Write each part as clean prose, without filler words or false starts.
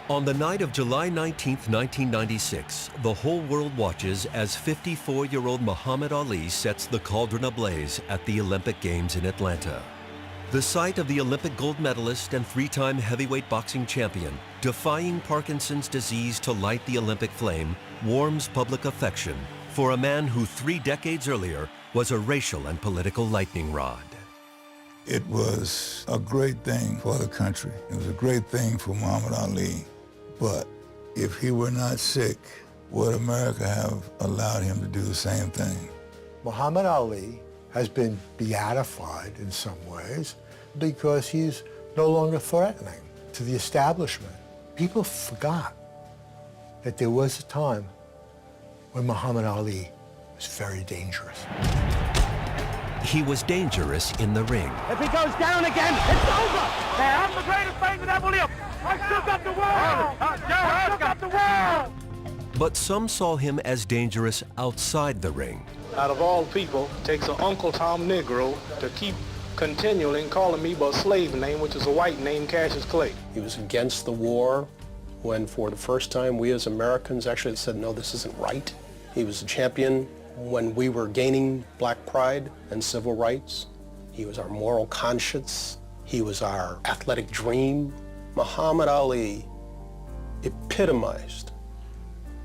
On the night of July 19, 1996, the whole world watches as 54-year-old Muhammad Ali sets the cauldron ablaze at the Olympic Games in Atlanta. The sight of the Olympic gold medalist and three-time heavyweight boxing champion defying Parkinson's disease to light the Olympic flame warms public affection for a man who 3 decades earlier was a racial and political lightning rod. It was a great thing for the country. It was a great thing for Muhammad Ali. But if he were not sick, would America have allowed him to do the same thing? Muhammad Ali has been beatified in some ways because he's no longer threatening to the establishment. People forgot that there was a time when Muhammad Ali was very dangerous. He was dangerous in the ring. If he goes down again, it's over! I'm the greatest thing that ever lived! I still got the world! I still got the world! But some saw him as dangerous outside the ring. Out of all people, takes an Uncle Tom Negro to keep continually calling me by a slave name, which is a white name, Cassius Clay. He was against the war when, for the first time, we as Americans actually said, no, this isn't right. He was a champion when we were gaining black pride and civil rights. He was our moral conscience. He was our athletic dream. Muhammad Ali epitomized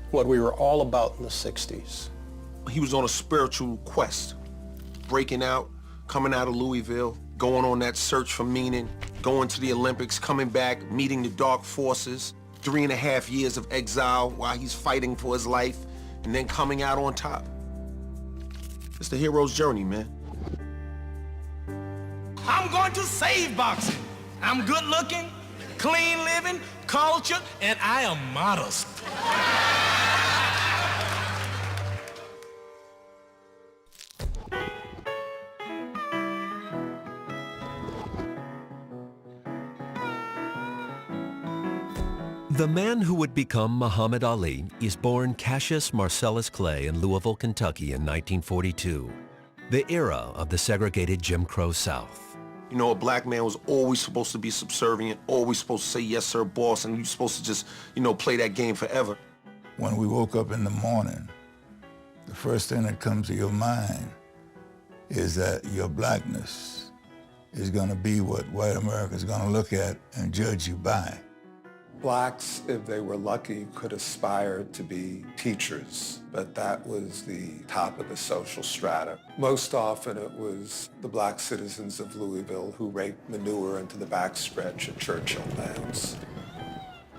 what we were all about in the 60s. He was on a spiritual quest, breaking out, coming out of Louisville, going on that search for meaning, going to the Olympics, coming back, meeting the dark forces, 3.5 years of exile while he's fighting for his life, and then coming out on top. It's the hero's journey, man. I'm going to save boxing. I'm good looking, clean living, cultured, and I am modest. The man who would become Muhammad Ali is born Cassius Marcellus Clay in Louisville, Kentucky in 1942, the era of the segregated Jim Crow South. You know, a black man was always supposed to be subservient, always supposed to say, yes, sir, boss, and you're supposed to just, play that game forever. When we woke up in the morning, the first thing that comes to your mind is that your blackness is going to be what white America is going to look at and judge you by. Blacks, if they were lucky, could aspire to be teachers, but that was the top of the social strata. Most often it was the black citizens of Louisville who raked manure into the backstretch at Churchill Downs.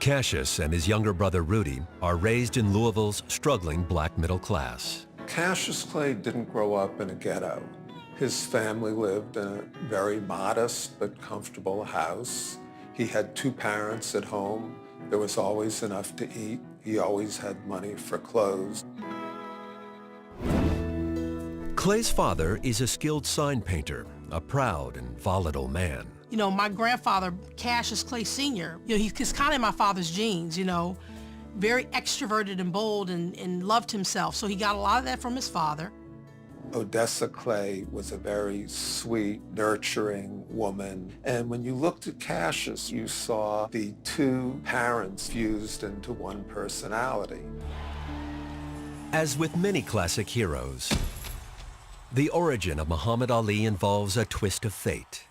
Cassius and his younger brother Rudy are raised in Louisville's struggling black middle class. Cassius Clay didn't grow up in a ghetto. His family lived in a very modest but comfortable house. He had 2 parents at home. There was always enough to eat. He always had money for clothes. Clay's father is a skilled sign painter, a proud and volatile man. You know, my grandfather, Cassius Clay Sr., he's kind of in my father's genes, very extroverted and bold and loved himself. So he got a lot of that from his father. Odessa Clay was a very sweet, nurturing woman. And when you looked at Cassius, you saw the 2 parents fused into one personality. As with many classic heroes, the origin of Muhammad Ali involves a twist of fate.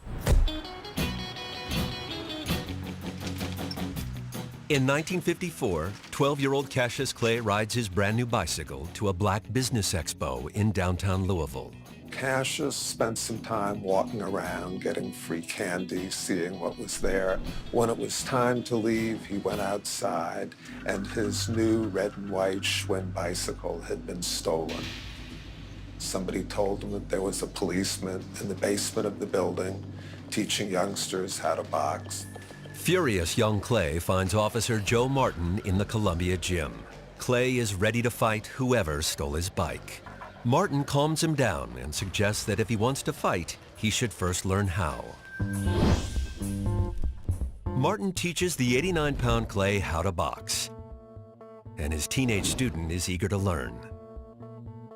In 1954, 12-year-old Cassius Clay rides his brand new bicycle to a black business expo in downtown Louisville. Cassius spent some time walking around, getting free candy, seeing what was there. When it was time to leave, he went outside, and his new red and white Schwinn bicycle had been stolen. Somebody told him that there was a policeman in the basement of the building teaching youngsters how to box. Furious young Clay finds Officer Joe Martin in the Columbia gym. Clay is ready to fight whoever stole his bike. Martin calms him down and suggests that if he wants to fight, he should first learn how. Martin teaches the 89-pound Clay how to box, and his teenage student is eager to learn.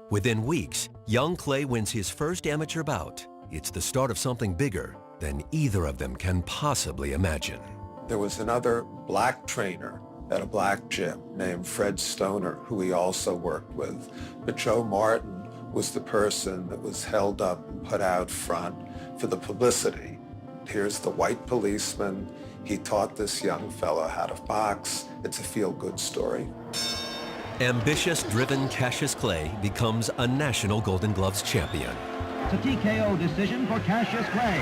Within weeks, young Clay wins his first amateur bout. It's the start of something bigger than either of them can possibly imagine. There was another black trainer at a black gym named Fred Stoner, who he also worked with. But Joe Martin was the person that was held up and put out front for the publicity. Here's the white policeman. He taught this young fellow how to box. It's a feel-good story. Ambitious, driven Cassius Clay becomes a national Golden Gloves champion. It's a TKO decision for Cassius Clay.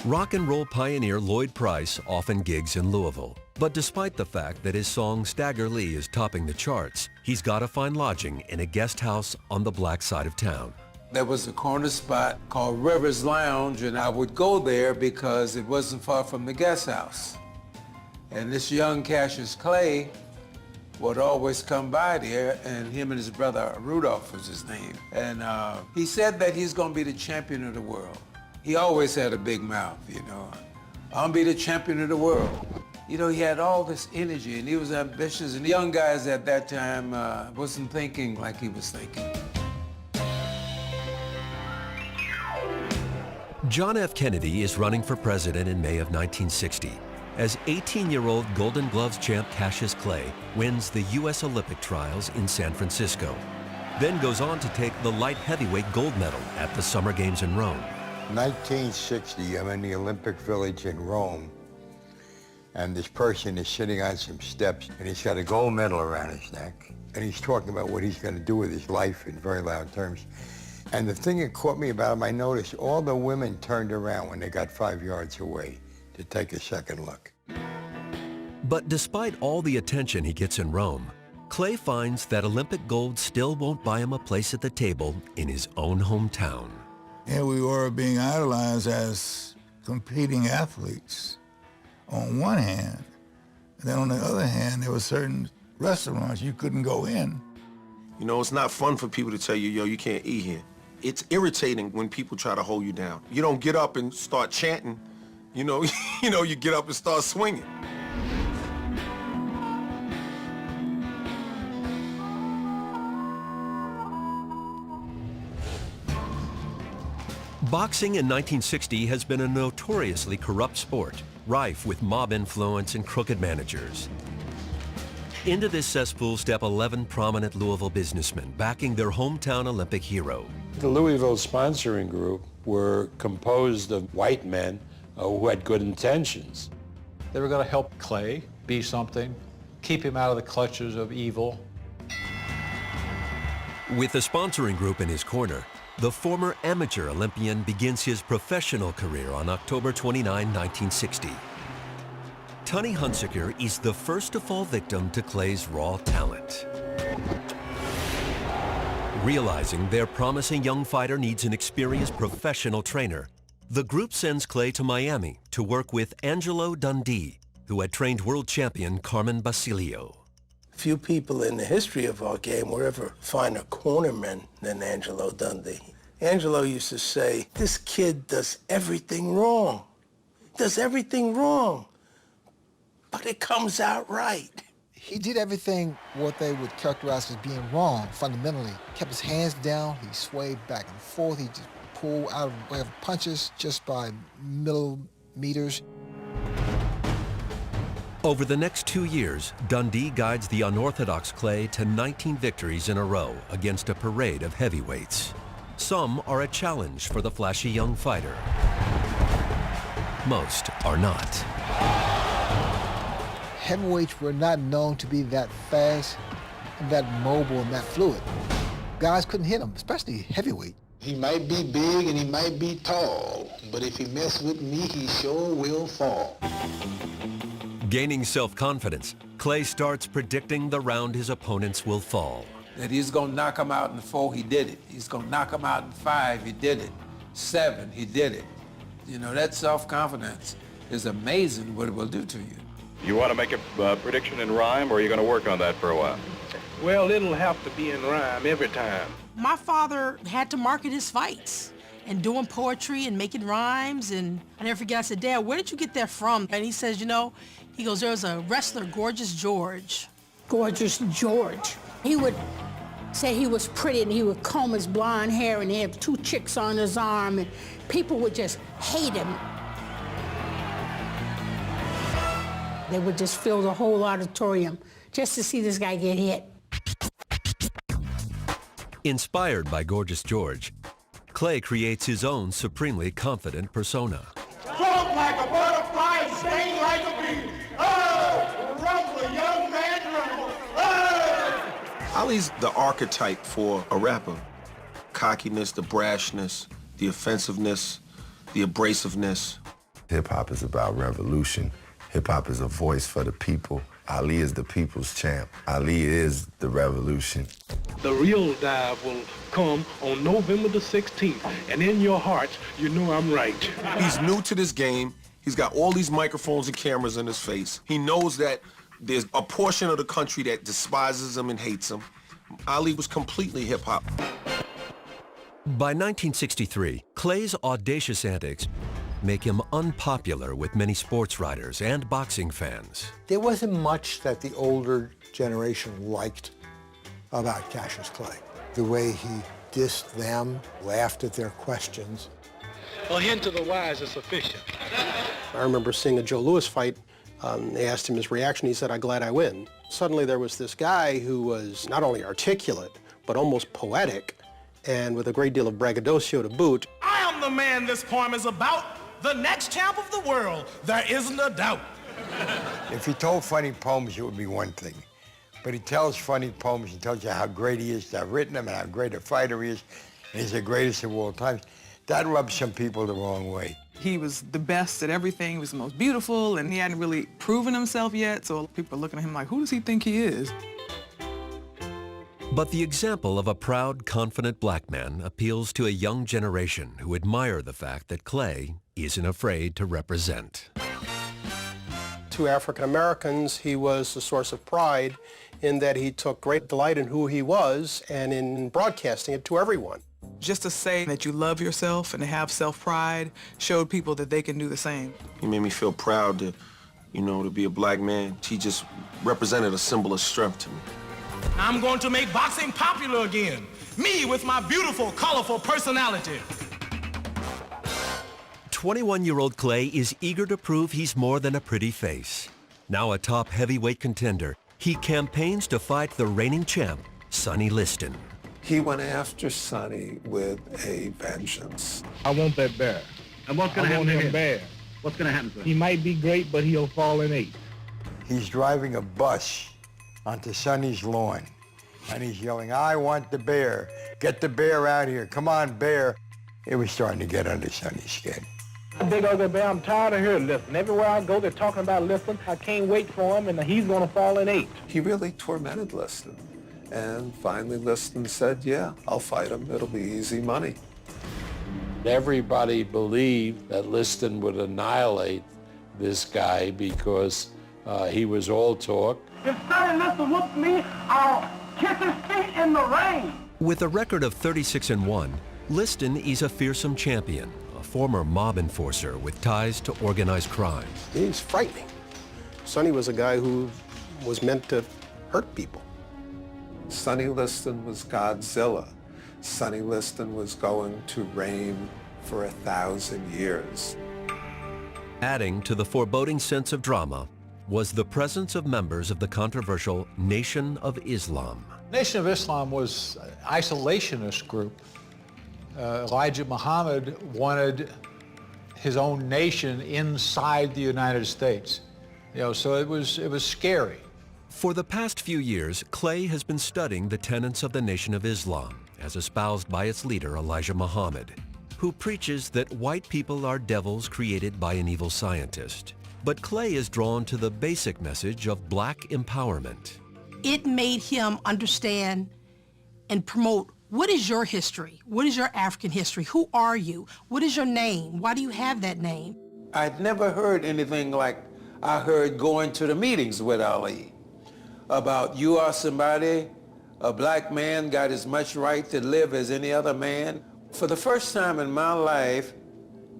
Rock and roll pioneer Lloyd Price often gigs in Louisville. But despite the fact that his song Stagger Lee is topping the charts, he's got to find lodging in a guest house on the black side of town. There was a corner spot called Rivers Lounge, and I would go there because it wasn't far from the guest house. And this young Cassius Clay would always come by there, and him and his brother, Rudolph was his name. And he said that he's gonna be the champion of the world. He always had a big mouth, you know. I'll be the champion of the world. You know, he had all this energy, and he was ambitious, and the young guys at that time wasn't thinking like he was thinking. John F. Kennedy is running for president in May of 1960 as 18-year-old Golden Gloves champ Cassius Clay wins the U.S. Olympic trials in San Francisco, then goes on to take the light heavyweight gold medal at the Summer Games in Rome. 1960, I'm in the Olympic Village in Rome, and this person is sitting on some steps, and he's got a gold medal around his neck, and he's talking about what he's going to do with his life in very loud terms. And the thing that caught me about him, I noticed all the women turned around when they got 5 yards away to take a second look. But despite all the attention he gets in Rome, Clay finds that Olympic gold still won't buy him a place at the table in his own hometown. Here we were being idolized as competing athletes on one hand, and then on the other hand, there were certain restaurants you couldn't go in. You know, it's not fun for people to tell you, yo, you can't eat here. It's irritating when people try to hold you down. You don't get up and start chanting, you know, you get up and start swinging. Boxing in 1960 has been a notoriously corrupt sport, rife with mob influence and crooked managers. Into this cesspool step 11 prominent Louisville businessmen backing their hometown Olympic hero. The Louisville sponsoring group were composed of white men who had good intentions. They were going to help Clay be something, keep him out of the clutches of evil. With the sponsoring group in his corner, the former amateur Olympian begins his professional career on October 29, 1960. Tunney Hunsaker is the first to fall victim to Clay's raw talent. Realizing their promising young fighter needs an experienced professional trainer, the group sends Clay to Miami to work with Angelo Dundee, who had trained world champion Carmen Basilio. Few people in the history of our game will ever find a cornerman than Angelo Dundee. Angelo used to say, this kid does everything wrong. Does everything wrong. But it comes out right. He did everything what they would characterize as being wrong, fundamentally. Kept his hands down, he swayed back and forth, he just pulled out of the way of punches just by millimeters. Over the next 2 years, Dundee guides the unorthodox Clay to 19 victories in a row against a parade of heavyweights. Some are a challenge for the flashy young fighter. Most are not. Heavyweights were not known to be that fast, and that mobile, and that fluid. Guys couldn't hit him, especially heavyweight. He might be big and he might be tall, but if he mess with me, he sure will fall. Gaining self-confidence, Clay starts predicting the round his opponents will fall. That he's gonna knock him out in 4, he did it. He's gonna knock him out in 5, he did it. 7, he did it. You know, that self-confidence is amazing what it will do to you. You want to make a prediction in rhyme, or are you going to work on that for a while? Well, it'll have to be in rhyme every time. My father had to market his fights and doing poetry and making rhymes, and I never forget, I said, Dad, where did you get that from? And he says, you know, he goes, there was a wrestler, Gorgeous George. Gorgeous George. He would say he was pretty, and he would comb his blonde hair, and he had 2 chicks on his arm, and people would just hate him. They would just fill the whole auditorium just to see this guy get hit. Inspired by Gorgeous George, Clay creates his own supremely confident persona. Float like a butterfly, sting like a bee. Oh, rumble, young man, rumble. Oh! Ali's the archetype for a rapper. Cockiness, the brashness, the offensiveness, the abrasiveness. Hip-hop is about revolution. Hip-hop is a voice for the people. Ali is the people's champ. Ali is the revolution. The real dive will come on November the 16th, and in your hearts, you know I'm right. He's new to this game. He's got all these microphones and cameras in his face. He knows that there's a portion of the country that despises him and hates him. Ali was completely hip-hop. By 1963, Clay's audacious antics make him unpopular with many sports writers and boxing fans. There wasn't much that the older generation liked about Cassius Clay. The way he dissed them, laughed at their questions. A hint to the wise is sufficient. I remember seeing a Joe Louis fight. They asked him his reaction. He said, "I'm glad I win." Suddenly there was this guy who was not only articulate, but almost poetic, and with a great deal of braggadocio to boot. I am the man this poem is about, the next champ of the world. There isn't a doubt. If he told funny poems, it would be one thing. But he tells funny poems and tells you how great he is to have written them and how great a fighter he is, and he's the greatest of all time. That rubs some people the wrong way. He was the best at everything. He was the most beautiful, and he hadn't really proven himself yet, so people are looking at him like, who does he think he is? But the example of a proud, confident black man appeals to a young generation who admire the fact that Clay isn't afraid to represent. To African Americans, he was a source of pride in that he took great delight in who he was and in broadcasting it to everyone. Just to say that you love yourself and to have self-pride showed people that they can do the same. He made me feel proud to, to be a black man. He just represented a symbol of strength to me. I'm going to make boxing popular again. Me with my beautiful, colorful personality. 21-year-old Clay is eager to prove he's more than a pretty face. Now a top heavyweight contender, he campaigns to fight the reigning champ, Sonny Liston. He went after Sonny with a vengeance. I want that bear. And what's going to happen to him? Bear. What's going to happen to him? He might be great, but he'll fall in 8. He's driving a bus onto Sonny's lawn, and he's yelling, "I want the bear. Get the bear out here. Come on, bear." It was starting to get under Sonny's skin. Big ugly bear, I'm tired of hearing Liston. Everywhere I go, they're talking about Liston. I can't wait for him, and he's going to fall in 8. He really tormented Liston. And finally Liston said, yeah, I'll fight him. It'll be easy money. Everybody believed that Liston would annihilate this guy because he was all talk. If Sonny Liston whoops me, I'll kiss his feet in the rain. With a record of 36-1, Liston is a fearsome champion, a former mob enforcer with ties to organized crime. He's frightening. Sonny was a guy who was meant to hurt people. Sonny Liston was Godzilla. Sonny Liston was going to reign for 1,000 years. Adding to the foreboding sense of drama was the presence of members of the controversial Nation of Islam. Nation of Islam was an isolationist group. Elijah Muhammad wanted his own nation inside the United States. So it was scary. For the past few years, Clay has been studying the tenets of the Nation of Islam, as espoused by its leader, Elijah Muhammad, who preaches that white people are devils created by an evil scientist. But Clay is drawn to the basic message of black empowerment. It made him understand and promote, what is your history? What is your African history? Who are you? What is your name? Why do you have that name? I'd never heard anything like I heard going to the meetings with Ali about you are somebody, a black man got as much right to live as any other man. For the first time in my life,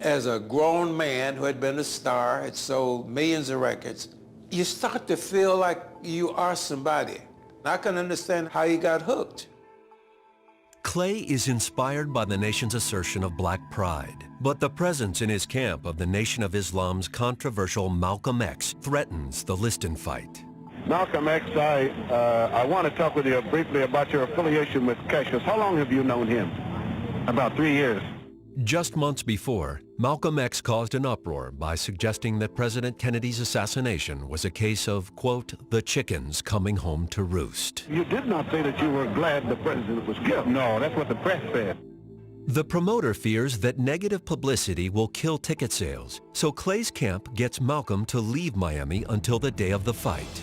as a grown man who had been a star, had sold millions of records, you start to feel like you are somebody. I can understand how he got hooked. Clay is inspired by the nation's assertion of black pride, but the presence in his camp of the Nation of Islam's controversial Malcolm X threatens the Liston fight. Malcolm X, I want to talk with you briefly about your affiliation with Cassius. How long have you known him? About 3 years. Just months before, Malcolm X caused an uproar by suggesting that President Kennedy's assassination was a case of, quote, the chickens coming home to roost. You did not say that you were glad the president was killed. No, that's what the press said. The promoter fears that negative publicity will kill ticket sales, so Clay's camp gets Malcolm to leave Miami until the day of the fight.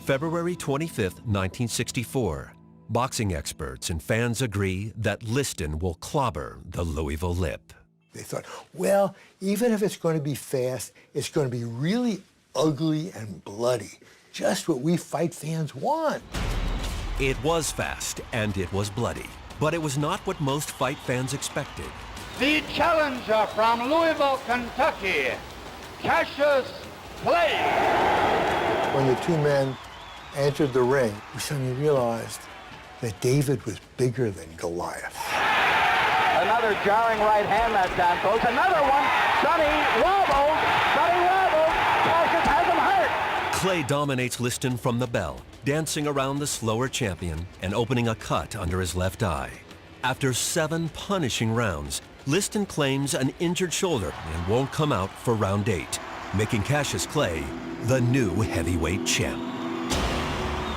February 25, 1964. Boxing experts and fans agree that Liston will clobber the Louisville Lip. They thought, well, even if it's going to be fast, it's going to be really ugly and bloody. Just what we fight fans want. It was fast and it was bloody, but it was not what most fight fans expected. The challenger from Louisville, Kentucky, Cassius Clay. When the two men entered the ring, we suddenly realized that David was bigger than Goliath. Another jarring right hand that time, folks. Another one. Sonny wobbles. Cassius has him hurt. Clay dominates Liston from the bell, dancing around the slower champion and opening a cut under his left eye. After 7 punishing rounds, Liston claims an injured shoulder and won't come out for round 8, making Cassius Clay the new heavyweight champ.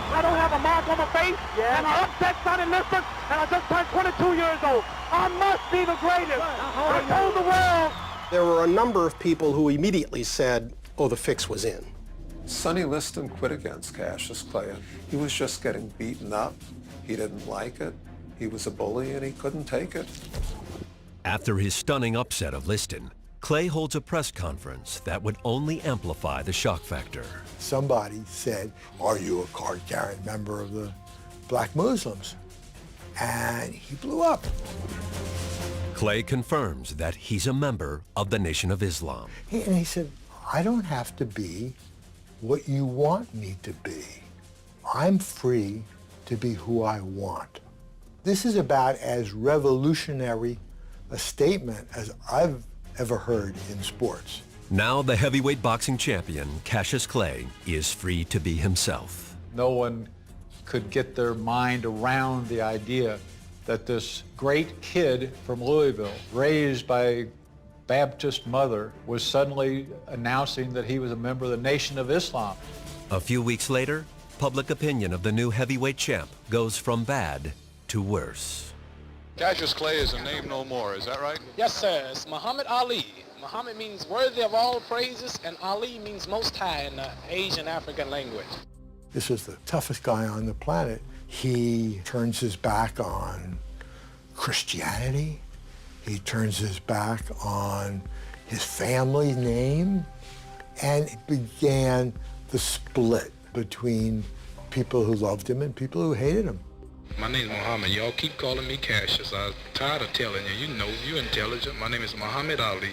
I don't have a mark on my face, and I upset Sonny Liston, and I just turned 22 years old. I must be the greatest. I told the world. There were a number of people who immediately said, oh, the fix was in. Sonny Liston quit against Cassius Clay. He was just getting beaten up. He didn't like it. He was a bully, and he couldn't take it. After his stunning upset of Liston, Clay holds a press conference that would only amplify the shock factor. Somebody said, are you a card-carrying member of the black Muslims? And he blew up. Clay confirms that he's a member of the Nation of Islam. And he said, I don't have to be what you want me to be. I'm free to be who I want. This is about as revolutionary a statement as I've ever heard in sports. Now the heavyweight boxing champion, Cassius Clay, is free to be himself. No one could get their mind around the idea that this great kid from Louisville, raised by a Baptist mother, was suddenly announcing that he was a member of the Nation of Islam. A few weeks later, public opinion of the new heavyweight champ goes from bad to worse. Cassius Clay is a name no more, is that right? Yes, sir. It's Muhammad Ali. Muhammad means worthy of all praises, and Ali means most high in the Asian African language. This is the toughest guy on the planet. He turns his back on Christianity. He turns his back on his family name. And it began the split between people who loved him and people who hated him. My name is Muhammad. Y'all keep calling me Cassius. I'm tired of telling you. You know, you're intelligent. My name is Muhammad Ali,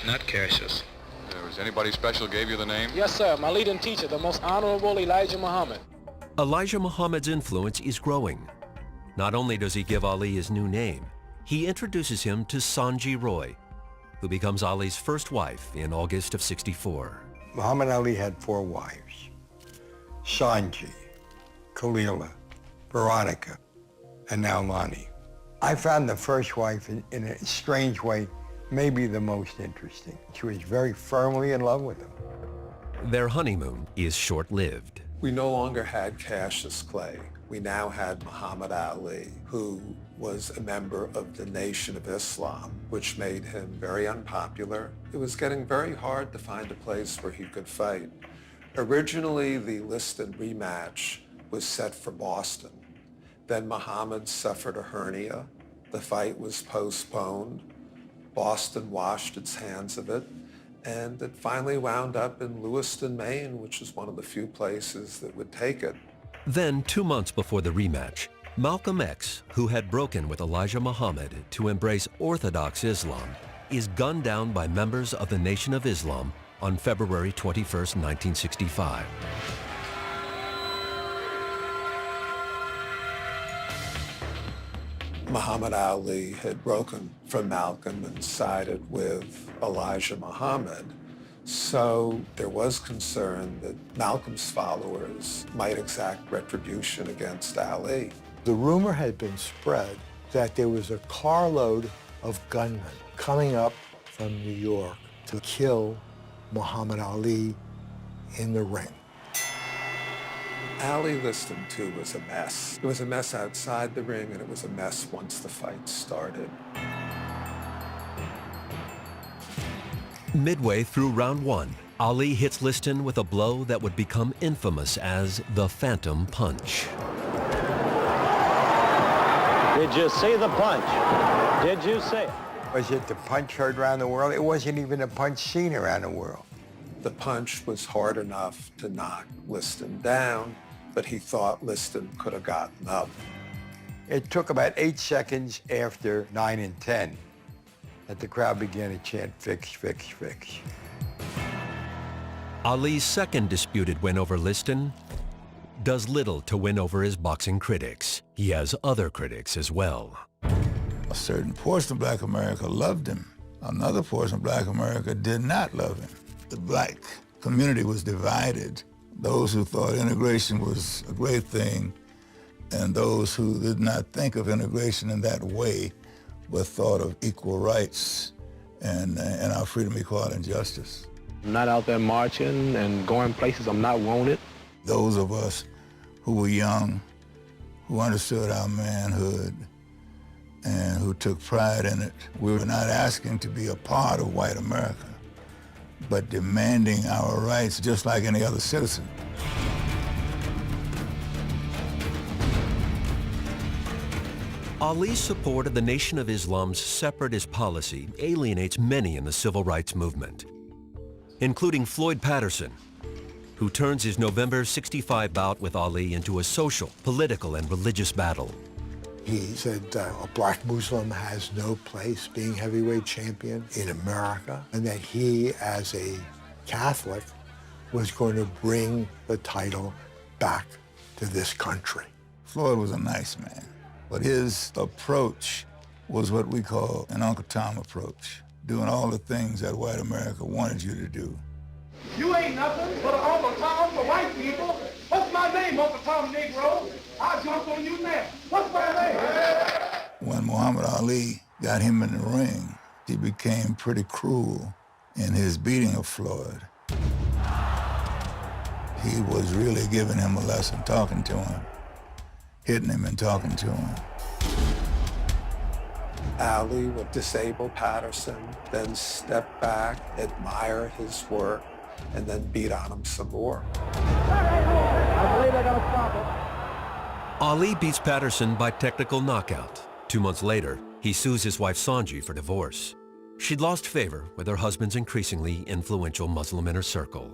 not Cassius. Was anybody special gave you the name? Yes, sir. My leading teacher, the most honorable Elijah Muhammad. Elijah Muhammad's influence is growing. Not only does he give Ali his new name, he introduces him to Sanji Roy, who becomes Ali's first wife in August of '64. Muhammad Ali had 4 wives: Sanji, Khalila, Veronica, and now Lonnie. I found the first wife in a strange way, maybe the most interesting. She was very firmly in love with him. Their honeymoon is short-lived. We no longer had Cassius Clay. We now had Muhammad Ali, who was a member of the Nation of Islam, which made him very unpopular. It was getting very hard to find a place where he could fight. Originally, the Liston rematch was set for Boston. Then Muhammad suffered a hernia. The fight was postponed. Boston washed its hands of it, and it finally wound up in Lewiston, Maine, which is one of the few places that would take it. Then, 2 months before the rematch, Malcolm X, who had broken with Elijah Muhammad to embrace Orthodox Islam, is gunned down by members of the Nation of Islam on February 21st, 1965. Muhammad Ali had broken from Malcolm and sided with Elijah Muhammad. So there was concern that Malcolm's followers might exact retribution against Ali. The rumor had been spread that there was a carload of gunmen coming up from New York to kill Muhammad Ali in the ring. Ali Liston, too, was a mess. It was a mess outside the ring, and it was a mess once the fight started. Midway through round one, Ali hits Liston with a blow that would become infamous as the Phantom Punch. Did you see the punch? Did you see it? Was it the punch heard around the world? It wasn't even a punch seen around the world. The punch was hard enough to knock Liston down, but he thought Liston could have gotten up. It took about 8 seconds after 9 and 10 that the crowd began to chant, "Fix, fix, fix." Ali's second disputed win over Liston does little to win over his boxing critics. He has other critics as well. A certain portion of Black America loved him. Another portion of Black America did not love him. The Black community was divided. Those who thought integration was a great thing, and those who did not think of integration in that way, but thought of equal rights and our freedom, equality, and justice. I'm not out there marching and going places I'm not wanted. Those of us who were young, who understood our manhood, and who took pride in it, we were not asking to be a part of white America, but demanding our rights just like any other citizen. Ali's support of the Nation of Islam's separatist policy alienates many in the civil rights movement, including Floyd Patterson, who turns his November '65 bout with Ali into a social, political, and religious battle. He said a black Muslim has no place being heavyweight champion in America, and that he, as a Catholic, was going to bring the title back to this country. Floyd was a nice man, but his approach was what we call an Uncle Tom approach, doing all the things that white America wanted you to do. You ain't nothing but an Uncle Tom for white people. What's my name, Uncle Tom Negro? I'll jump on you now. What's my name? When Muhammad Ali got him in the ring, he became pretty cruel in his beating of Floyd. He was really giving him a lesson, talking to him, hitting him and talking to him. Ali would disable Patterson, then step back, admire his work, and then beat on him some more. I believe they're gonna stop it. Ali beats Patterson by technical knockout. 2 months later, he sues his wife Sanji for divorce. She'd lost favor with her husband's increasingly influential Muslim inner circle.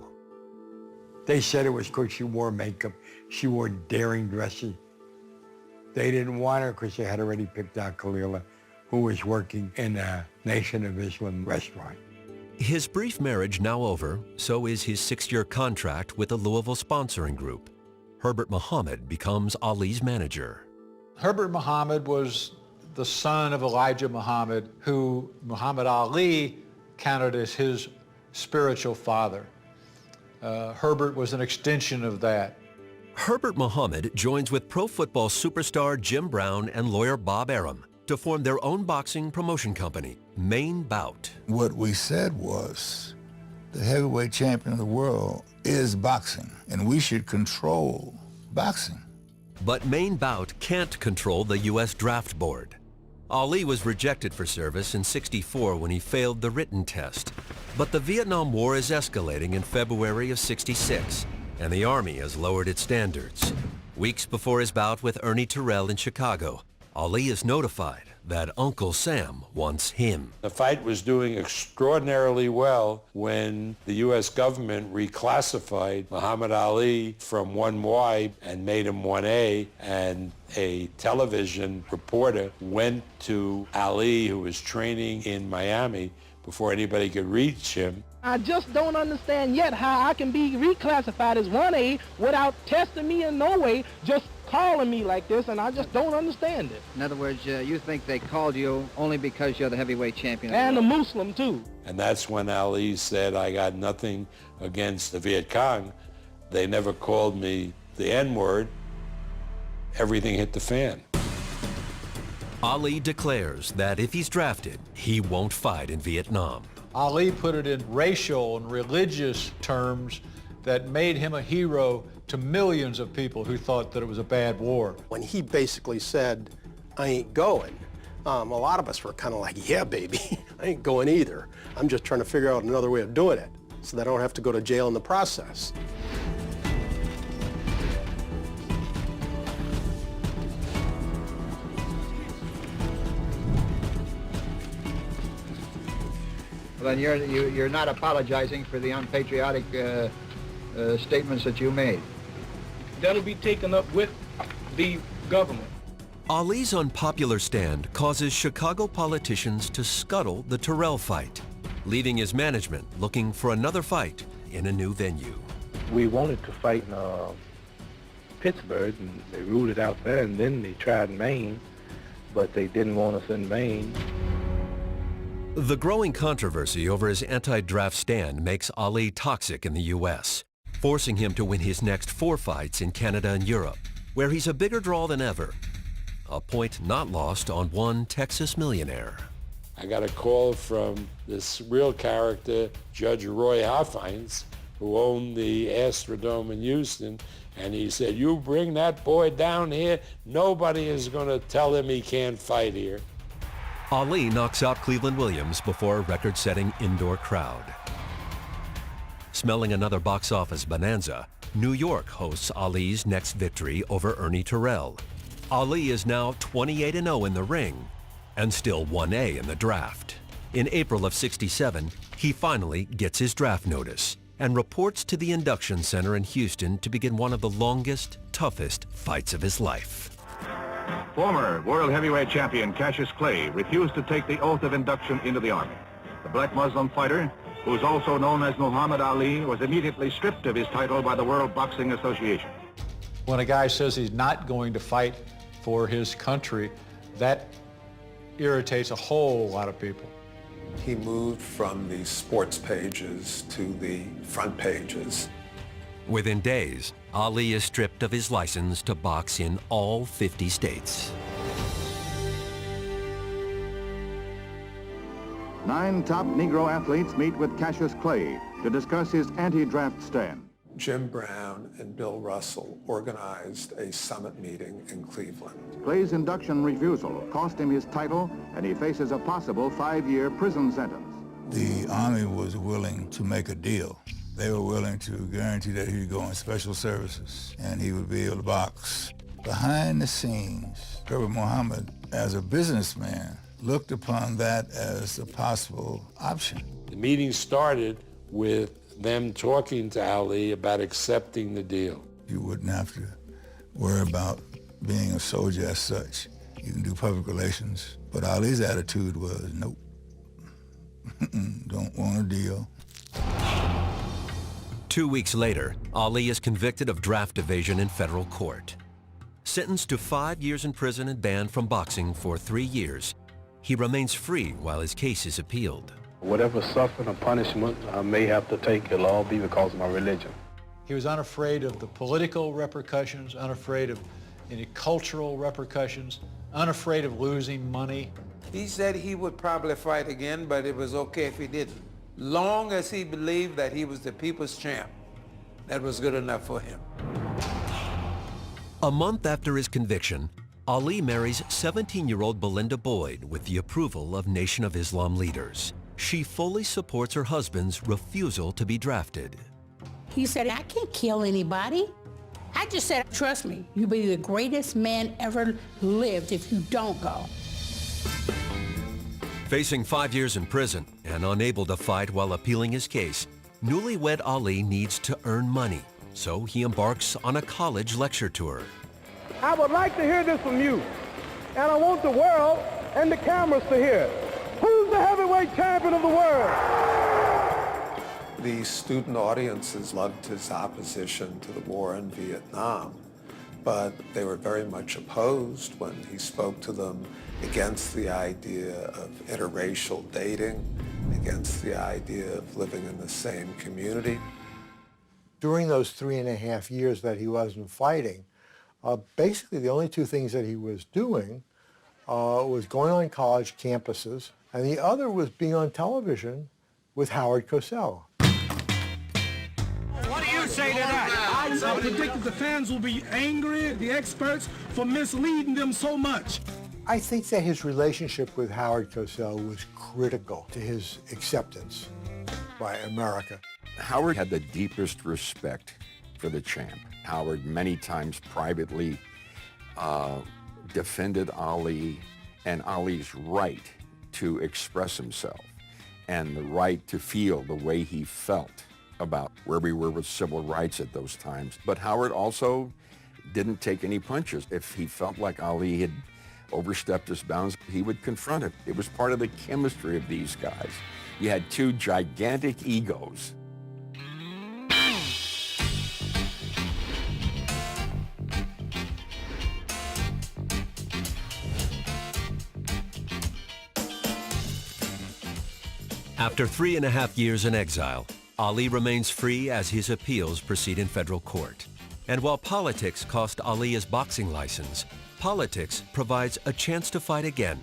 They said it was because she wore makeup. She wore daring dresses. They didn't want her because they had already picked out Khalila, who was working in a Nation of Islam restaurant. His brief marriage now over, so is his 6-year contract with the Louisville sponsoring group. Herbert Muhammad becomes Ali's manager. Herbert Muhammad was the son of Elijah Muhammad, who Muhammad Ali counted as his spiritual father. Herbert was an extension of that. Herbert Muhammad joins with pro football superstar Jim Brown and lawyer Bob Arum to form their own boxing promotion company, Main Bout. What we said was, the heavyweight champion of the world is boxing, and we should control boxing. But Main Bout can't control the U.S. Draft Board. Ali was rejected for service in '64 when he failed the written test. But the Vietnam War is escalating in February of '66, and the Army has lowered its standards. Weeks before his bout with Ernie Terrell in Chicago, Ali is notified that Uncle Sam wants him. The fight was doing extraordinarily well when the U.S. government reclassified Muhammad Ali from 1Y and made him 1A, and a television reporter went to Ali, who was training in Miami, before anybody could reach him. I just don't understand yet how I can be reclassified as 1A without testing me in no way, just calling me like this, and I just don't understand it. In other words, you think they called you only because you're the heavyweight champion? And a Muslim, too. And that's when Ali said, I got nothing against the Viet Cong. They never called me the N-word. Everything hit the fan. Ali declares that if he's drafted, he won't fight in Vietnam. Ali put it in racial and religious terms that made him a hero to millions of people who thought that it was a bad war. When he basically said, I ain't going, a lot of us were kind of like, yeah, baby, I ain't going either. I'm just trying to figure out another way of doing it so that I don't have to go to jail in the process. Then you're not apologizing for the unpatriotic statements that you made. That'll be taken up with the government. Ali's unpopular stand causes Chicago politicians to scuttle the Terrell fight, leaving his management looking for another fight in a new venue. We wanted to fight in Pittsburgh, and they ruled it out there, and then they tried Maine, but they didn't want us in Maine. The growing controversy over his anti-draft stand makes Ali toxic in the U.S., forcing him to win his next 4 fights in Canada and Europe, where he's a bigger draw than ever. A point not lost on one Texas millionaire. I got a call from this real character, Judge Roy Hoffines, who owned the Astrodome in Houston, and he said, you bring that boy down here, nobody is going to tell him he can't fight here. Ali knocks out Cleveland Williams before a record-setting indoor crowd. Smelling another box office bonanza, New York hosts Ali's next victory over Ernie Terrell. Ali is now 28-0 in the ring and still 1A in the draft. In April of '67, he finally gets his draft notice and reports to the induction center in Houston to begin one of the longest, toughest fights of his life. Former world heavyweight champion Cassius Clay refused to take the oath of induction into the Army. The black Muslim fighter, who is also known as Muhammad Ali, was immediately stripped of his title by the World Boxing Association. When a guy says he's not going to fight for his country, that irritates a whole lot of people. He moved from the sports pages to the front pages. Within days, Ali is stripped of his license to box in all 50 states. 9 top Negro athletes meet with Cassius Clay to discuss his anti-draft stand. Jim Brown and Bill Russell organized a summit meeting in Cleveland. Clay's induction refusal cost him his title, and he faces a possible 5-year prison sentence. The Army was willing to make a deal. They were willing to guarantee that he would go in special services and he would be able to box. Behind the scenes, Herbert Muhammad, as a businessman, looked upon that as a possible option. The meeting started with them talking to Ali about accepting the deal. You wouldn't have to worry about being a soldier as such. You can do public relations. But Ali's attitude was, nope, don't want a deal. 2 weeks later, Ali is convicted of draft evasion in federal court. Sentenced to 5 years in prison and banned from boxing for 3 years, he remains free while his case is appealed. Whatever suffering or punishment I may have to take, it'll all be because of my religion. He was unafraid of the political repercussions, unafraid of any cultural repercussions, unafraid of losing money. He said he would probably fight again, but it was okay if he didn't. Long as he believed that he was the people's champ, that was good enough for him. A month after his conviction, Ali marries 17-year-old Belinda Boyd with the approval of Nation of Islam leaders. She fully supports her husband's refusal to be drafted. He said, I can't kill anybody. I just said, trust me, you'll be the greatest man ever lived if you don't go. Facing 5 years in prison and unable to fight while appealing his case, newlywed Ali needs to earn money, so he embarks on a college lecture tour. I would like to hear this from you, and I want the world and the cameras to hear. Who's the heavyweight champion of the world? The student audiences loved his opposition to the war in Vietnam, but they were very much opposed when he spoke to them against the idea of interracial dating, against the idea of living in the same community. During those 3.5 years that he wasn't fighting, basically the only two things that he was doing was going on college campuses, and the other was being on television with Howard Cosell. What do you say to that? I predict that the fans will be angry at the experts for misleading them so much. I think that his relationship with Howard Cosell was critical to his acceptance by America. Howard had the deepest respect for the champ. Howard many times privately defended Ali and Ali's right to express himself and the right to feel the way he felt about where we were with civil rights at those times. But Howard also didn't take any punches. If he felt like Ali had overstepped his bounds, he would confront it. It was part of the chemistry of these guys. You had two gigantic egos. After 3.5 years in exile, Ali remains free as his appeals proceed in federal court. And while politics cost Ali his boxing license, politics provides a chance to fight again.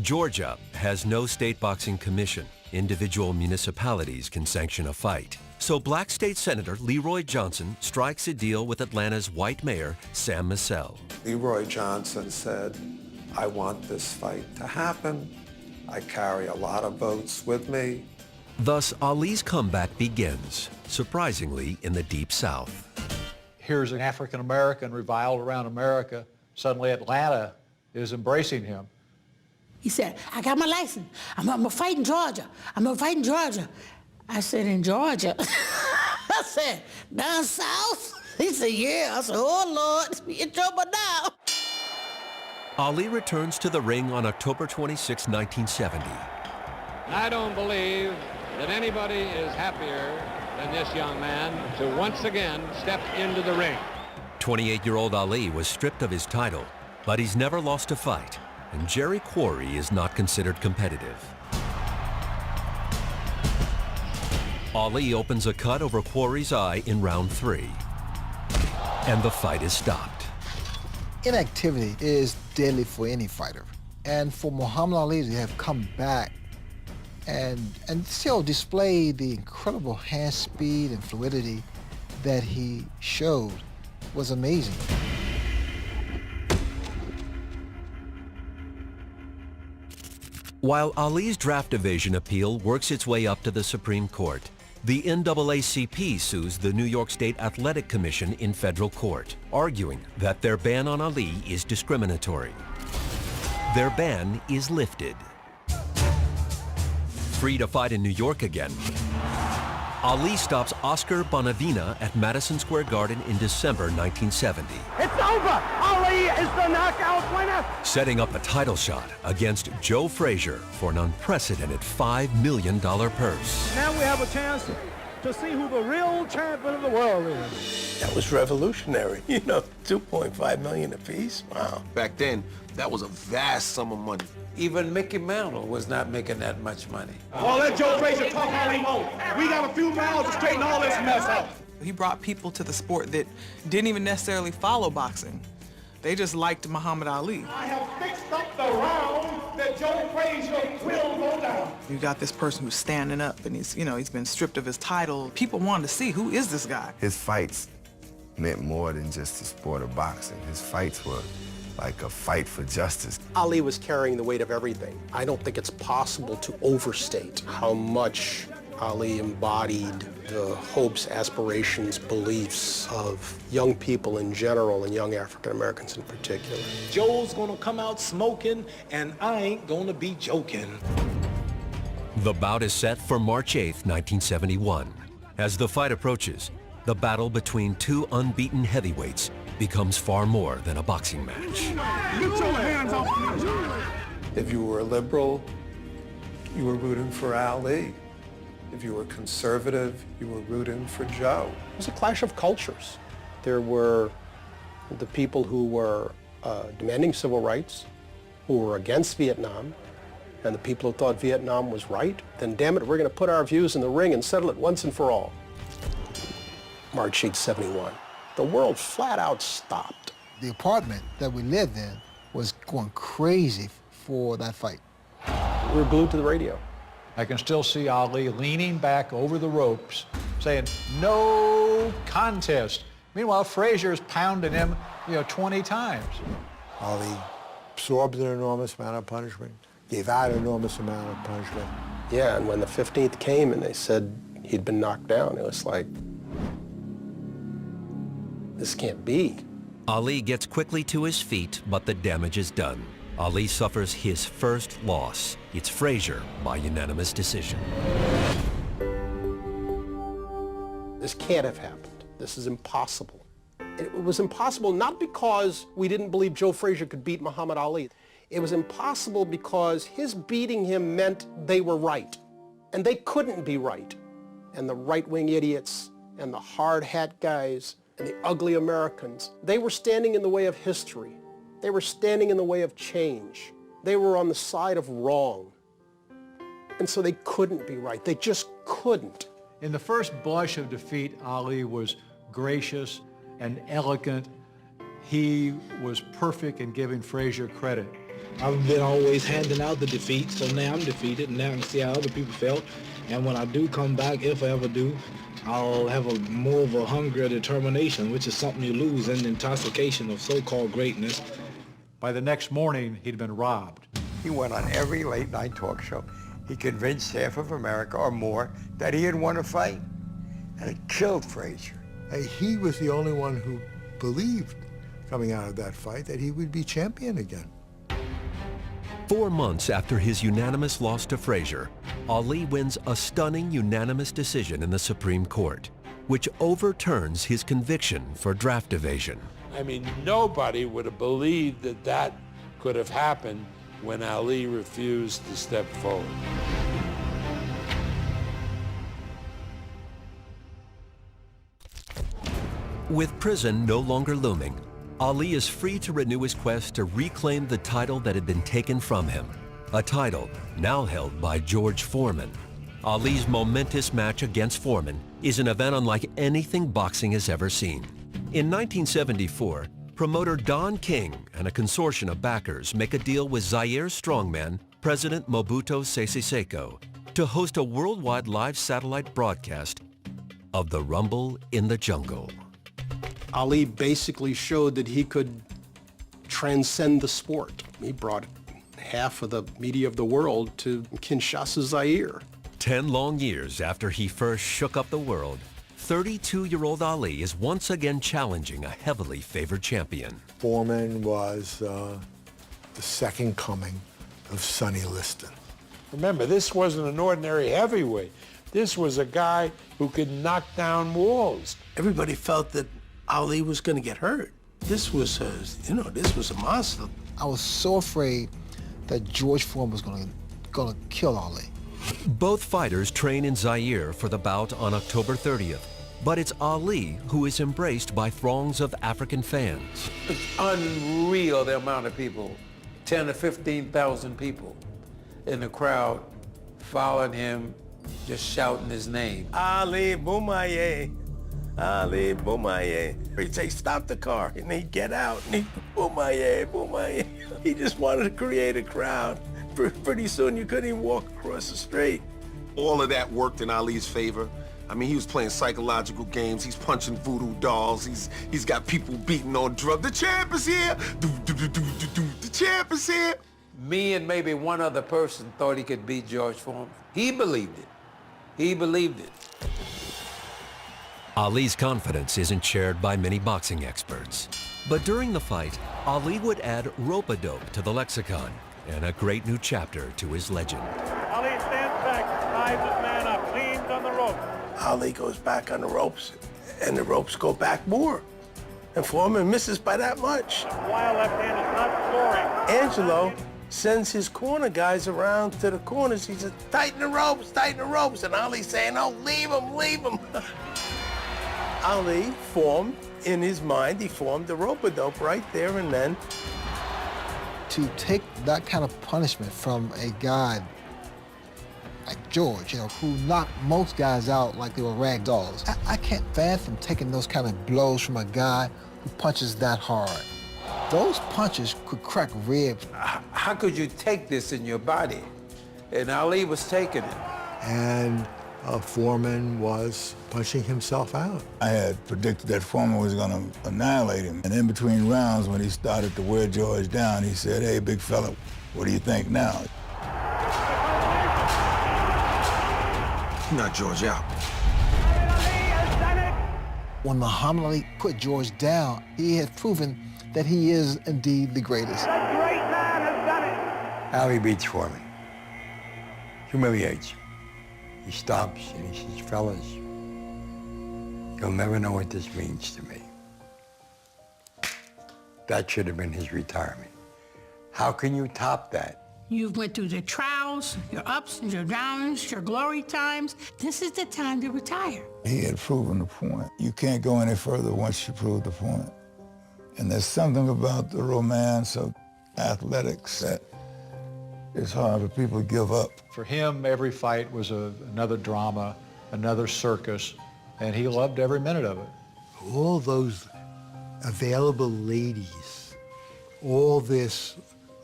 Georgia has no state boxing commission. Individual municipalities can sanction a fight. So Black State Senator Leroy Johnson strikes a deal with Atlanta's white mayor, Sam Massell. Leroy Johnson said, I want this fight to happen. I carry a lot of votes with me. Thus, Ali's comeback begins, surprisingly, in the Deep South. Here's an African-American reviled around America. Suddenly Atlanta is embracing him. He said, I got my license. I'm going to fight in Georgia. I'm going to fight in Georgia. I said, in Georgia? I said, down south? He said, yeah. I said, oh, Lord, we in trouble now. Ali returns to the ring on October 26, 1970. I don't believe that anybody is happier than this young man to once again step into the ring. 28-year-old Ali was stripped of his title, but he's never lost a fight, and Jerry Quarry is not considered competitive. Ali opens a cut over Quarry's eye in round 3, and the fight is stopped. Inactivity is deadly for any fighter. And for Muhammad Ali to have come back and still display the incredible hand speed and fluidity that he showed was amazing. While Ali's draft evasion appeal works its way up to the Supreme Court, the NAACP sues the New York State Athletic Commission in federal court, arguing that their ban on Ali is discriminatory. Their ban is lifted. Free to fight in New York again, Ali stops Oscar Bonavena at Madison Square Garden in December 1970. It's over! Ali is the knockout winner! Setting up a title shot against Joe Frazier for an unprecedented $5 million purse. Now we have a chance to see who the real champion of the world is. That was revolutionary. You know, $2.5 million apiece. Wow. Back then, that was a vast sum of money. Even Mickey Mantle was not making that much money. Well, let Joe Frazier talk all he wants. We got a few miles to straighten all this mess up. He brought people to the sport that didn't even necessarily follow boxing. They just liked Muhammad Ali. I have fixed up the round that Joe Frazier will go down. You got this person who's standing up and he's been stripped of his title. People wanted to see, who is this guy? His fights meant more than just the sport of boxing. His fights were like a fight for justice. Ali was carrying the weight of everything. I don't think it's possible to overstate how much Ali embodied the hopes, aspirations, beliefs of young people in general and young African Americans in particular. Joe's gonna come out smoking, and I ain't gonna be joking. The bout is set for March 8, 1971. As the fight approaches, the battle between two unbeaten heavyweights becomes far more than a boxing match. Get your hands off me. If you were a liberal, you were rooting for Ali. If you were conservative, you were rooting for Joe. It was a clash of cultures. There were the people who were demanding civil rights, who were against Vietnam, and the people who thought Vietnam was right, then damn it, we're going to put our views in the ring and settle it once and for all. March 8, 71. The world flat out stopped. The apartment that we lived in was going crazy for that fight. We were glued to the radio. I can still see Ali leaning back over the ropes, saying, "No contest." Meanwhile, Frazier's pounding him, 20 times. Ali absorbed an enormous amount of punishment, gave out an enormous amount of punishment. Yeah, and when the 15th came and they said he'd been knocked down, it was like, this can't be. Ali gets quickly to his feet, but the damage is done. Ali suffers his first loss. It's Frazier by unanimous decision. This can't have happened. This is impossible. It was impossible not because we didn't believe Joe Frazier could beat Muhammad Ali. It was impossible because his beating him meant they were right. And they couldn't be right. And the right-wing idiots and the hard hat guys and the ugly Americans, they were standing in the way of history. They were standing in the way of change. They were on the side of wrong. And so they couldn't be right. They just couldn't. In the first blush of defeat, Ali was gracious and elegant. He was perfect in giving Frazier credit. I've been always handing out the defeat, so now I'm defeated, and now I can see how other people felt. And when I do come back, if I ever do, I'll have more of a hunger, determination, which is something you lose in the intoxication of so-called greatness. By the next morning, he'd been robbed. He went on every late-night talk show. He convinced half of America or more that he had won a fight, and it killed Frazier. He was the only one who believed, coming out of that fight, that he would be champion again. 4 months after his unanimous loss to Frazier, Ali wins a stunning unanimous decision in the Supreme Court, which overturns his conviction for draft evasion. I mean, nobody would have believed that that could have happened when Ali refused to step forward. With prison no longer looming, Ali is free to renew his quest to reclaim the title that had been taken from him, a title now held by George Foreman. Ali's momentous match against Foreman is an event unlike anything boxing has ever seen. In 1974, promoter Don King and a consortium of backers make a deal with Zaire's strongman, President Mobutu Sese Seko, to host a worldwide live satellite broadcast of the Rumble in the Jungle. Ali basically showed that he could transcend the sport. He brought half of the media of the world to Kinshasa, Zaire. 10 long years after he first shook up the world, 32-year-old Ali is once again challenging a heavily favored champion. Foreman was the second coming of Sonny Liston. Remember, this wasn't an ordinary heavyweight. This was a guy who could knock down walls. Everybody felt that Ali was going to get hurt. This was this was a monster. I was so afraid that George Foreman was going to kill Ali. Both fighters train in Zaire for the bout on October 30th, but it's Ali who is embraced by throngs of African fans. It's unreal the amount of people, 10 to 15,000 people in the crowd following him, just shouting his name. Ali Boumaye. Ali Boumaye. He'd say, stop the car, and he'd get out, and he'd, Boumaye, Boumaye. He just wanted to create a crowd. Pretty soon you couldn't even walk across the street. All of that worked in Ali's favor. I mean, he was playing psychological games. He's punching voodoo dolls. He's got people beating on drugs. The champ is here. The champ is here. Me and maybe one other person thought he could beat George Foreman. He believed it. He believed it. Ali's confidence isn't shared by many boxing experts. But during the fight, Ali would add rope-a-dope to the lexicon and a great new chapter to his legend. Ali stands back, ties his man up, leans on the rope. Ali goes back on the ropes, and the ropes go back more. And Foreman misses by that much. Wild left hand is not scoring. Angelo sends his corner guys around to the corners. He says, tighten the ropes. And Ali's saying, oh, leave him. Ali formed In his mind, he formed the rope-a-dope right there and then. To take that kind of punishment from a guy like George, who knocked most guys out like they were rag dolls. I can't fathom taking those kind of blows from a guy who punches that hard. Those punches could crack ribs. How could you take this in your body? And Ali was taking it. And Foreman was punching himself out. I had predicted that Foreman was going to annihilate him. And in between rounds, when he started to wear George down, he said, "Hey, big fella, what do you think now?" Knock George out. When Muhammad Ali put George down, he had proven that he is indeed the greatest. Ali beats Foreman. Humiliates him. He stops and he says, "Fellas, you'll never know what this means to me." That should have been his retirement. How can you top that? You've went through the trials, your ups and your downs, your glory times. This is the time to retire. He had proven the point. You can't go any further once you prove the point. And there's something about the romance of athletics that it's hard for people to give up. For him, every fight was another drama, another circus, and he loved every minute of it. All those available ladies, all this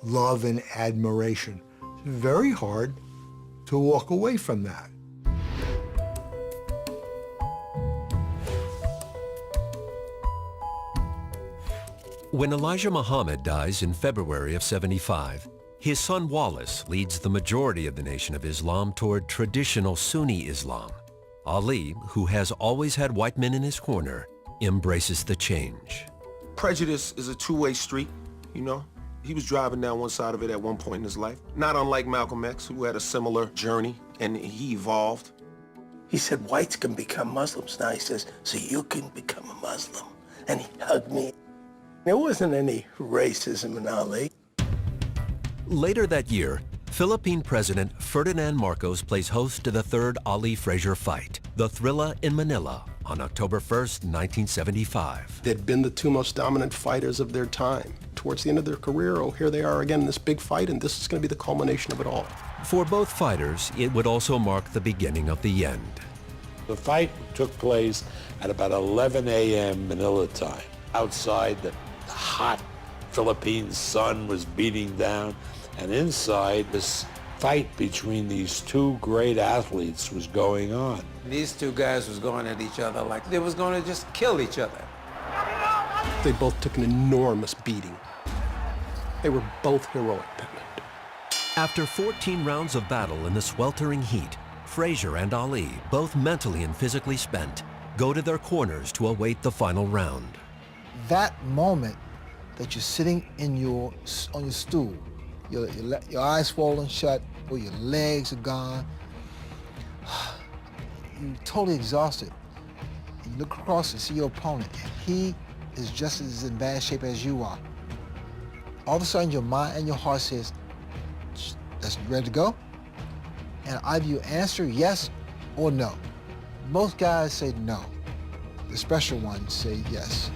love and admiration. It's very hard to walk away from that. When Elijah Muhammad dies in February of '75, his son Wallace leads the majority of the Nation of Islam toward traditional Sunni Islam. Ali, who has always had white men in his corner, embraces the change. Prejudice is a two-way street, you know? He was driving down one side of it at one point in his life. Not unlike Malcolm X, who had a similar journey, and he evolved. He said, whites can become Muslims. Now he says, so you can become a Muslim. And he hugged me. There wasn't any racism in Ali. Later that year, Philippine President Ferdinand Marcos plays host to the third Ali-Frazier fight, the Thrilla in Manila, on October 1st, 1975. They'd been the two most dominant fighters of their time. Towards the end of their career, oh, here they are again in this big fight, and this is going to be the culmination of it all. For both fighters, it would also mark the beginning of the end. The fight took place at about 11 a.m. Manila time. Outside, the hot Philippine sun was beating down, and inside, this fight between these two great athletes was going on. These two guys was going at each other like they was going to just kill each other. They both took an enormous beating. They were both heroic that night. After 14 rounds of battle in the sweltering heat, Frazier and Ali, both mentally and physically spent, go to their corners to await the final round. That moment that you're sitting on your stool, your eyes swollen shut, or your legs are gone, you're totally exhausted. And you look across and see your opponent, and he is just as in bad shape as you are. All of a sudden, your mind and your heart says, "That's ready to go?" And either you answer yes or no. Most guys say no. The special ones say yes.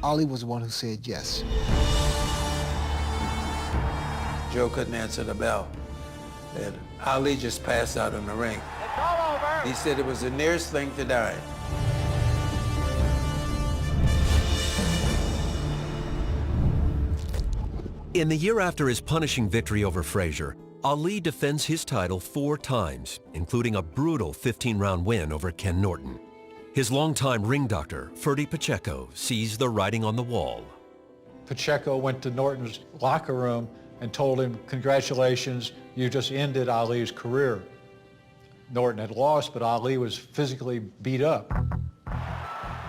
Ali was the one who said yes. Joe couldn't answer the bell. And Ali just passed out in the ring. It's all over. He said it was the nearest thing to dying. In the year after his punishing victory over Frazier, Ali defends his title 4 times, including a brutal 15-round win over Ken Norton. His longtime ring doctor, Ferdy Pacheco, sees the writing on the wall. Pacheco went to Norton's locker room and told him, "Congratulations, you just ended Ali's career." Norton had lost, but Ali was physically beat up.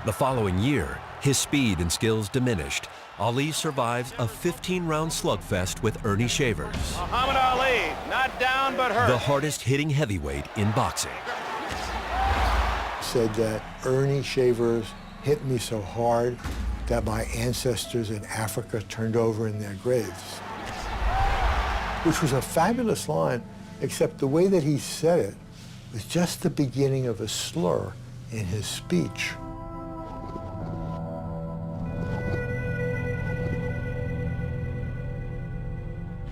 The following year, his speed and skills diminished. Ali survives a 15-round slugfest with Ernie Shavers, Muhammad Ali, not down but hurt. the hardest-hitting heavyweight in boxing. Said that Ernie Shavers hit me so hard that my ancestors in Africa turned over in their graves. Which was a fabulous line, except the way that he said it was just the beginning of a slur in his speech.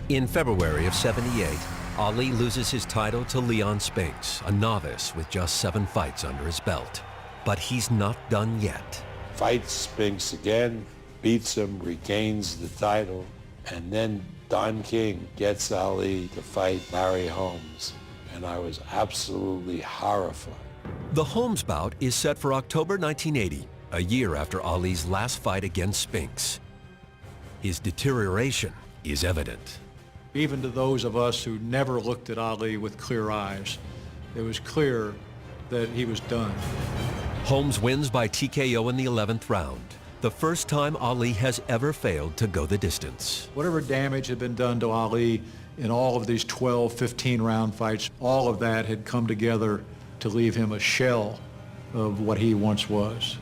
In February of '78, Ali loses his title to Leon Spinks, a novice with just 7 fights under his belt. But he's not done yet. Fights Spinks again, beats him, regains the title, and then Don King gets Ali to fight Larry Holmes, and I was absolutely horrified. The Holmes bout is set for October 1980, a year after Ali's last fight against Spinks. His deterioration is evident. Even to those of us who never looked at Ali with clear eyes, it was clear that he was done. Holmes wins by TKO in the 11th round, the first time Ali has ever failed to go the distance. Whatever damage had been done to Ali in all of these 12, 15-round fights, all of that had come together to leave him a shell of what he once was.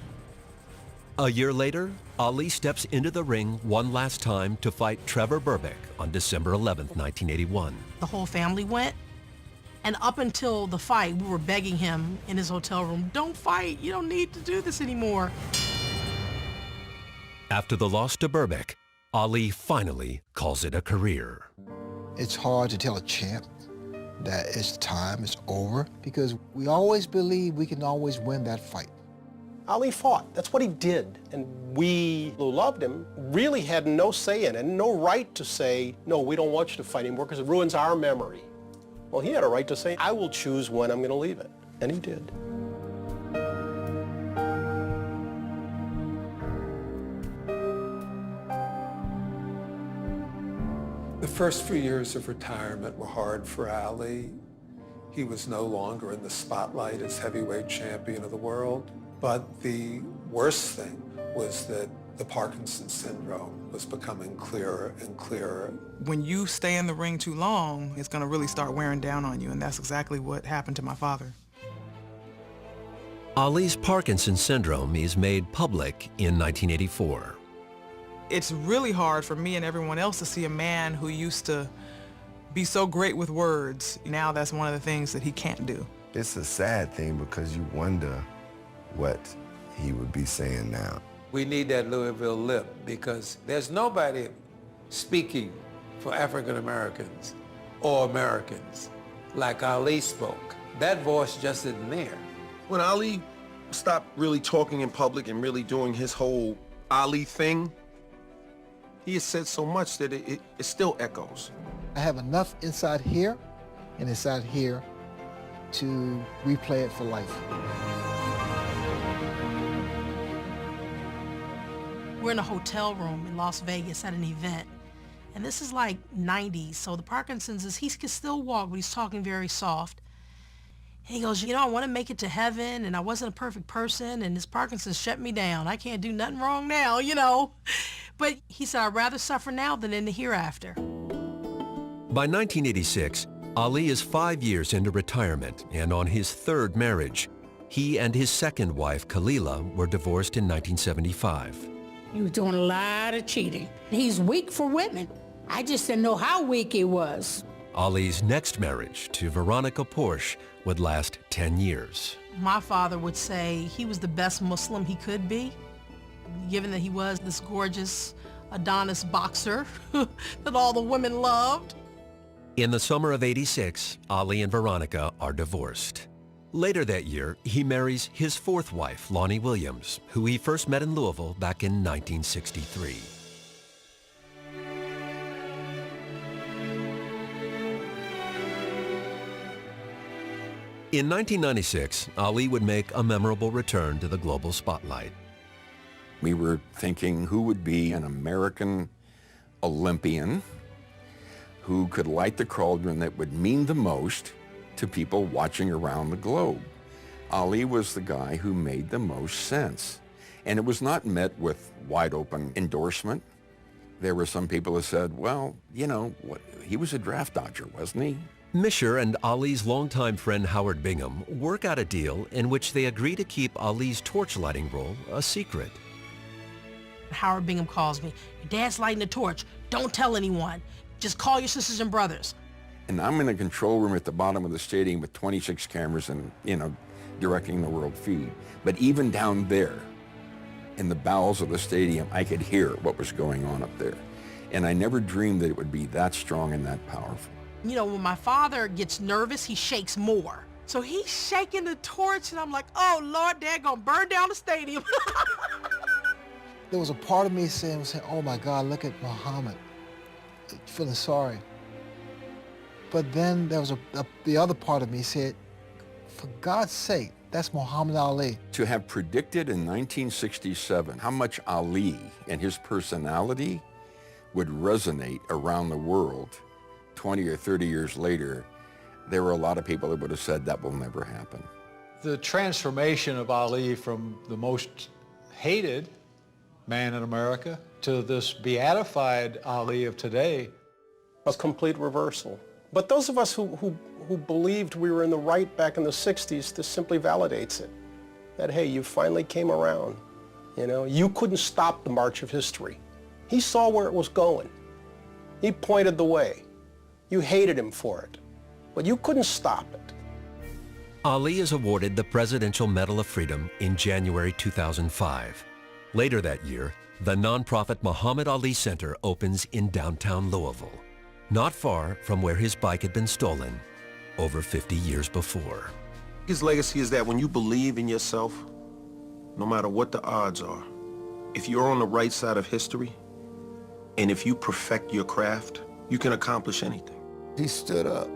A year later, Ali steps into the ring one last time to fight Trevor Berbick on December 11, 1981. The whole family went, and up until the fight, we were begging him in his hotel room, don't fight, you don't need to do this anymore. After the loss to Berbick, Ali finally calls it a career. It's hard to tell a champ that it's time, it's over, because we always believe we can always win that fight. Ali fought. That's what he did. And we who loved him really had no say in it and no right to say, no, we don't want you to fight anymore because it ruins our memory. Well, he had a right to say, I will choose when I'm going to leave it. And he did. The first few years of retirement were hard for Ali. He was no longer in the spotlight as heavyweight champion of the world. But the worst thing was that the Parkinson's syndrome was becoming clearer and clearer. When you stay in the ring too long, it's going to really start wearing down on you, and that's exactly what happened to my father. Ali's Parkinson's syndrome is made public in 1984. It's really hard for me and everyone else to see a man who used to be so great with words. Now that's one of the things that he can't do. It's a sad thing because you wonder what he would be saying now. We need that Louisville lip because there's nobody speaking for African Americans or Americans like Ali spoke. That voice just isn't there. When Ali stopped really talking in public and really doing his whole Ali thing, he has said so much that it still echoes. I have enough inside here and inside here to replay it for life. We're in a hotel room in Las Vegas at an event, and this is like 90s, so the Parkinson's he can still walk, but he's talking very soft. And he goes, I want to make it to heaven, and I wasn't a perfect person, and this Parkinson's shut me down. I can't do nothing wrong now, But he said, I'd rather suffer now than in the hereafter. By 1986, Ali is 5 years into retirement and on his 3rd marriage. He and his 2nd wife, Khalila, were divorced in 1975. He was doing a lot of cheating. He's weak for women. I just didn't know how weak he was. Ali's next marriage to Veronica Porsche would last 10 years. My father would say he was the best Muslim he could be, given that he was this gorgeous Adonis boxer that all the women loved. In the summer of '86, Ali and Veronica are divorced. Later that year, he marries his 4th wife, Lonnie Williams, who he first met in Louisville back in 1963. In 1996, Ali would make a memorable return to the global spotlight. We were thinking who would be an American Olympian who could light the cauldron that would mean the most to people watching around the globe. Ali was the guy who made the most sense. And it was not met with wide open endorsement. There were some people who said, well, he was a draft dodger, wasn't he? Misher and Ali's longtime friend Howard Bingham work out a deal in which they agree to keep Ali's torch-lighting role a secret. Howard Bingham calls me. Your dad's lighting the torch. Don't tell anyone. Just call your sisters and brothers. And I'm in a control room at the bottom of the stadium with 26 cameras and, directing the world feed. But even down there, in the bowels of the stadium, I could hear what was going on up there. And I never dreamed that it would be that strong and that powerful. You know, when my father gets nervous, he shakes more. So he's shaking the torch, and I'm like, oh, Lord, they're going to burn down the stadium. There was a part of me saying, oh my God, look at Muhammad, feeling sorry. But then there was the other part of me said, for God's sake, that's Muhammad Ali. To have predicted in 1967 how much Ali and his personality would resonate around the world 20 or 30 years later, there were a lot of people that would have said that will never happen. The transformation of Ali from the most hated man in America to this beatified Ali of today was complete reversal. But those of us who believed we were in the right back in the 60s, this simply validates it. That, hey, you finally came around. You know, you couldn't stop the march of history. He saw where it was going. He pointed the way. You hated him for it, but you couldn't stop it. Ali is awarded the Presidential Medal of Freedom in January 2005. Later that year, the nonprofit Muhammad Ali Center opens in downtown Louisville, not far from where his bike had been stolen over 50 years before. His legacy is that when you believe in yourself, no matter what the odds are, if you're on the right side of history, and if you perfect your craft, you can accomplish anything. He stood up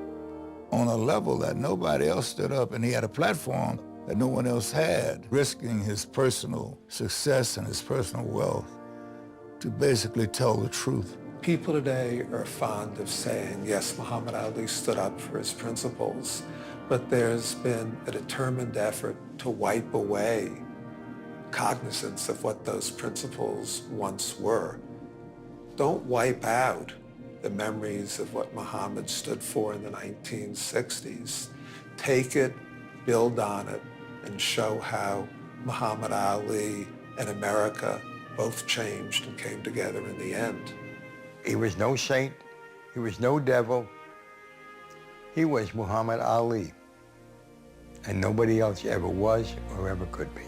on a level that nobody else stood up, and he had a platform that no one else had, risking his personal success and his personal wealth to basically tell the truth. People today are fond of saying, yes, Muhammad Ali stood up for his principles, but there's been a determined effort to wipe away cognizance of what those principles once were. Don't wipe out the memories of what Muhammad stood for in the 1960s. Take it, build on it, and show how Muhammad Ali and America both changed and came together in the end. He was no saint. He was no devil. He was Muhammad Ali. And nobody else ever was or ever could be.